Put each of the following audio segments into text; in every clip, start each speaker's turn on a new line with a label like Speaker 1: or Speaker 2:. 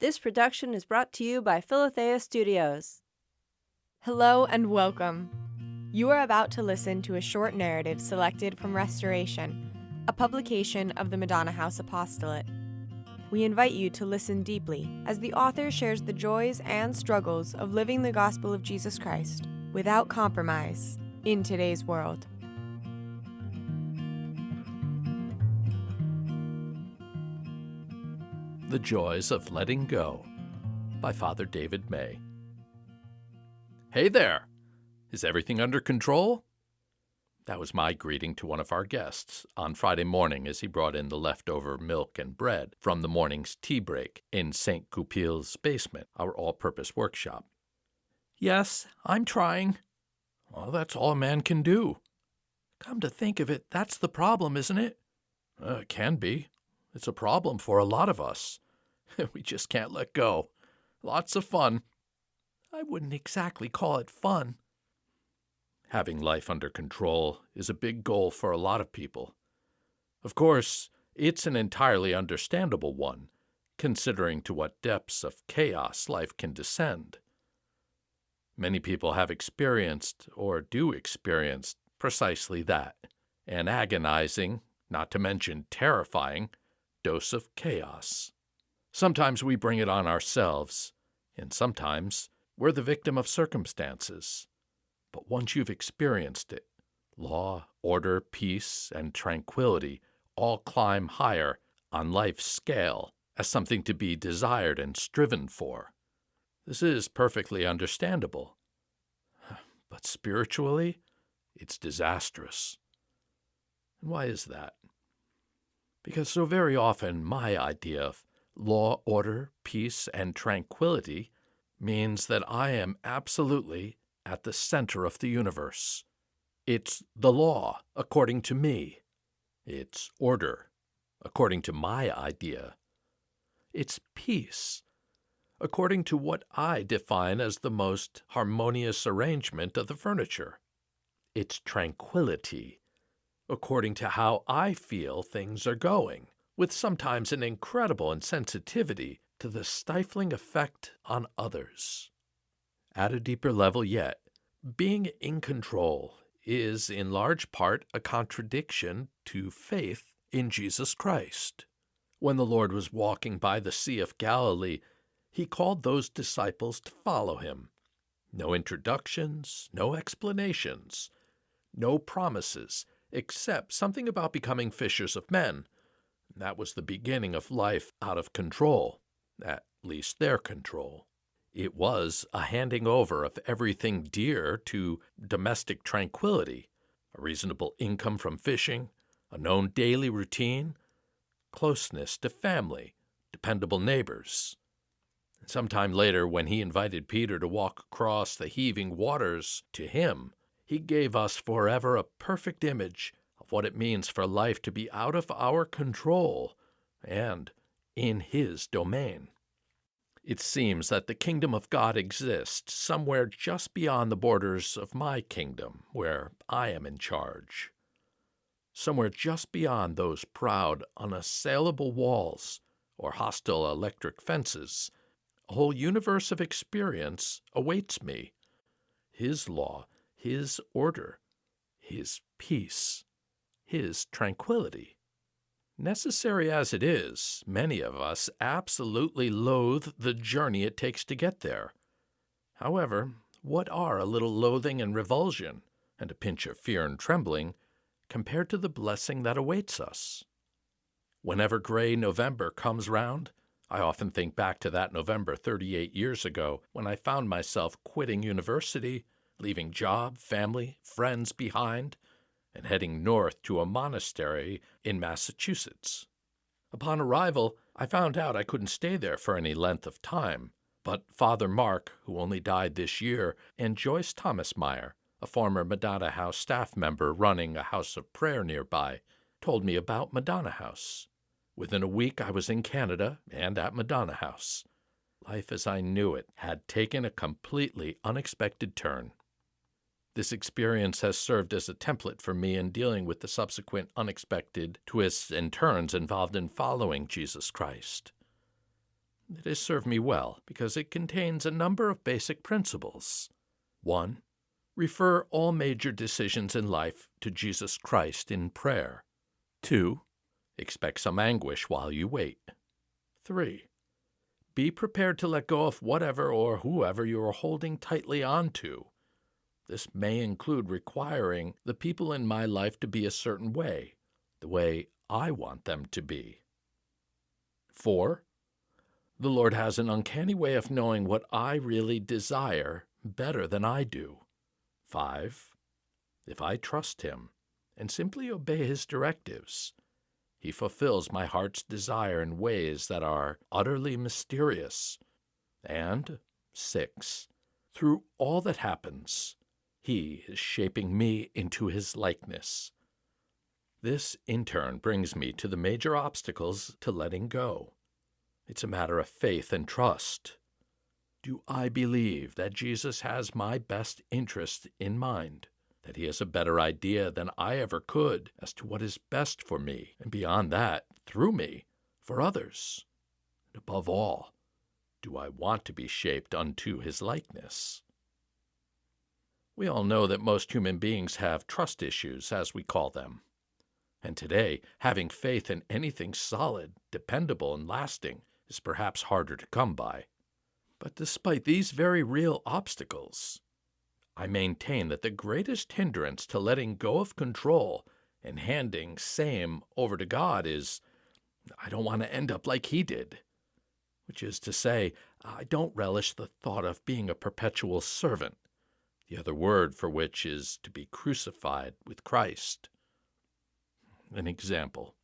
Speaker 1: This production is brought to you by Philothea Studios.
Speaker 2: Hello and welcome. You are about to listen to a short narrative selected from Restoration, a publication of the Madonna House Apostolate. We invite you to listen deeply as the author shares the joys and struggles of living the gospel of Jesus Christ without compromise in today's world.
Speaker 3: The Joys of Letting Go by Father David May. Hey there! Is everything under control? That was my greeting to one of our guests on Friday morning as he brought in the leftover milk and bread from the morning's tea break in St. Goupil's basement, our all-purpose workshop. Yes, I'm trying. Well, that's all a man can do. Come to think of it, that's the problem, isn't it? It can be. It's a problem for a lot of us. We just can't let go. Lots of fun. I wouldn't exactly call it fun. Having life under control is a big goal for a lot of people. Of course, it's an entirely understandable one, considering to what depths of chaos life can descend. Many people have experienced, or do experience, precisely that, an agonizing, not to mention terrifying, dose of chaos. Sometimes we bring it on ourselves, and sometimes we're the victim of circumstances. But once you've experienced it, law, order, peace, and tranquility all climb higher on life's scale as something to be desired and striven for. This is perfectly understandable. But spiritually, it's disastrous. And why is that? Because so very often my idea of law, order, peace, and tranquility means that I am absolutely at the center of the universe. It's the law, according to me. It's order, according to my idea. It's peace, according to what I define as the most harmonious arrangement of the furniture. It's tranquility, according to how I feel things are going, with sometimes an incredible insensitivity to the stifling effect on others. At a deeper level yet, being in control is in large part a contradiction to faith in Jesus Christ. When the Lord was walking by the Sea of Galilee, he called those disciples to follow him. No introductions, no explanations, no promises, except something about becoming fishers of men. That was the beginning of life out of control, at least their control. It was a handing over of everything dear to domestic tranquility, a reasonable income from fishing, a known daily routine, closeness to family, dependable neighbors. Sometime later, when he invited Peter to walk across the heaving waters to him, he gave us forever a perfect image of what it means for life to be out of our control and in his domain. It seems that the kingdom of God exists somewhere just beyond the borders of my kingdom, where I am in charge. Somewhere just beyond those proud, unassailable walls or hostile electric fences, a whole universe of experience awaits me. His law, his order, his peace, his tranquility. Necessary as it is, many of us absolutely loathe the journey it takes to get there. However, what are a little loathing and revulsion, and a pinch of fear and trembling, compared to the blessing that awaits us? Whenever gray November comes round, I often think back to that November 38 years ago when I found myself quitting university, leaving job, family, friends behind, and heading north to a monastery in Massachusetts. Upon arrival, I found out I couldn't stay there for any length of time, but Father Mark, who only died this year, and Joyce Thomasmeyer, a former Madonna House staff member running a house of prayer nearby, told me about Madonna House. Within a week I was in Canada and at Madonna House. Life as I knew it had taken a completely unexpected turn. This experience has served as a template for me in dealing with the subsequent unexpected twists and turns involved in following Jesus Christ. It has served me well because it contains a number of basic principles. 1. Refer all major decisions in life to Jesus Christ in prayer. 2. Expect some anguish while you wait. 3. Be prepared to let go of whatever or whoever you are holding tightly onto. This may include requiring the people in my life to be a certain way, the way I want them to be. 4. The Lord has an uncanny way of knowing what I really desire better than I do. 5. If I trust Him and simply obey His directives, He fulfills my heart's desire in ways that are utterly mysterious. And 6. Through all that happens, He is shaping me into His likeness. This, in turn, brings me to the major obstacles to letting go. It's a matter of faith and trust. Do I believe that Jesus has my best interest in mind, that He has a better idea than I ever could as to what is best for me, and beyond that, through me, for others? And above all, do I want to be shaped unto His likeness? We all know that most human beings have trust issues, as we call them. And today, having faith in anything solid, dependable, and lasting is perhaps harder to come by. But despite these very real obstacles, I maintain that the greatest hindrance to letting go of control and handing same over to God is, I don't want to end up like He did. Which is to say, I don't relish the thought of being a perpetual servant, the other word for which is to be crucified with Christ. An example.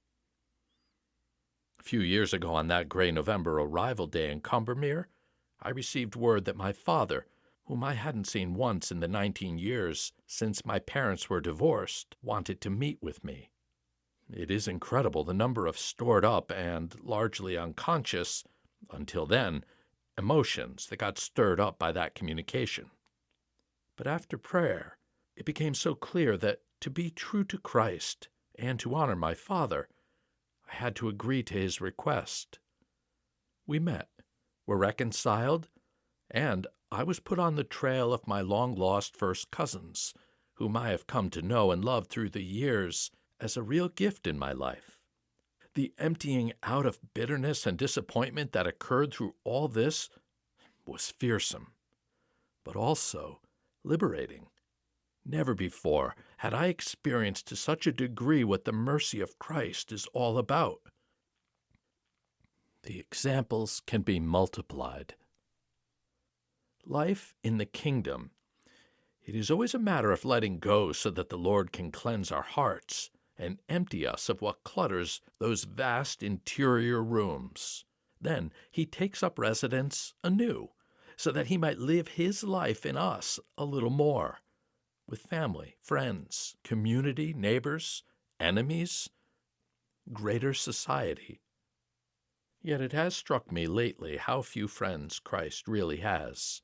Speaker 3: A few years ago on that gray November arrival day in Combermere, I received word that my father, whom I hadn't seen once in the 19 years since my parents were divorced, wanted to meet with me. It is incredible the number of stored up and largely unconscious, until then, emotions that got stirred up by that communication. But after prayer, it became so clear that to be true to Christ and to honor my father, I had to agree to his request. We met, were reconciled, and I was put on the trail of my long-lost first cousins, whom I have come to know and love through the years as a real gift in my life. The emptying out of bitterness and disappointment that occurred through all this was fearsome, but also liberating. Never before had I experienced to such a degree what the mercy of Christ is all about. The examples can be multiplied. Life in the kingdom, it is always a matter of letting go so that the Lord can cleanse our hearts and empty us of what clutters those vast interior rooms. Then He takes up residence anew, so that He might live His life in us a little more, with family, friends, community, neighbors, enemies, greater society. Yet it has struck me lately how few friends Christ really has.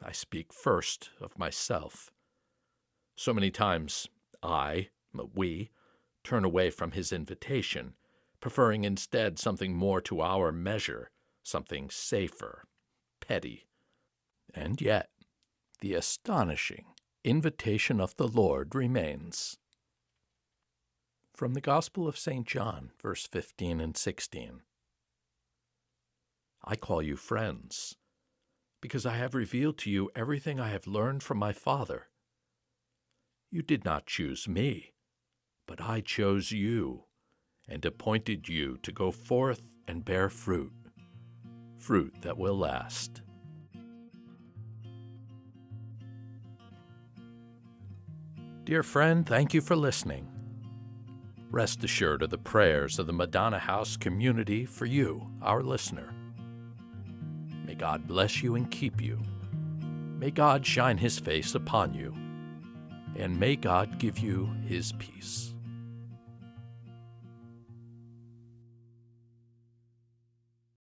Speaker 3: I speak first of myself. So many times we, turn away from His invitation, preferring instead something more to our measure, something safer, petty. And yet, the astonishing invitation of the Lord remains. From the Gospel of St. John, verse 15 and 16. I call you friends, because I have revealed to you everything I have learned from my Father. You did not choose me, but I chose you, and appointed you to go forth and bear fruit, fruit that will last. Dear friend, thank you for listening. Rest assured of the prayers of the Madonna House community for you, our listener. May God bless you and keep you. May God shine His face upon you. And may God give you His peace.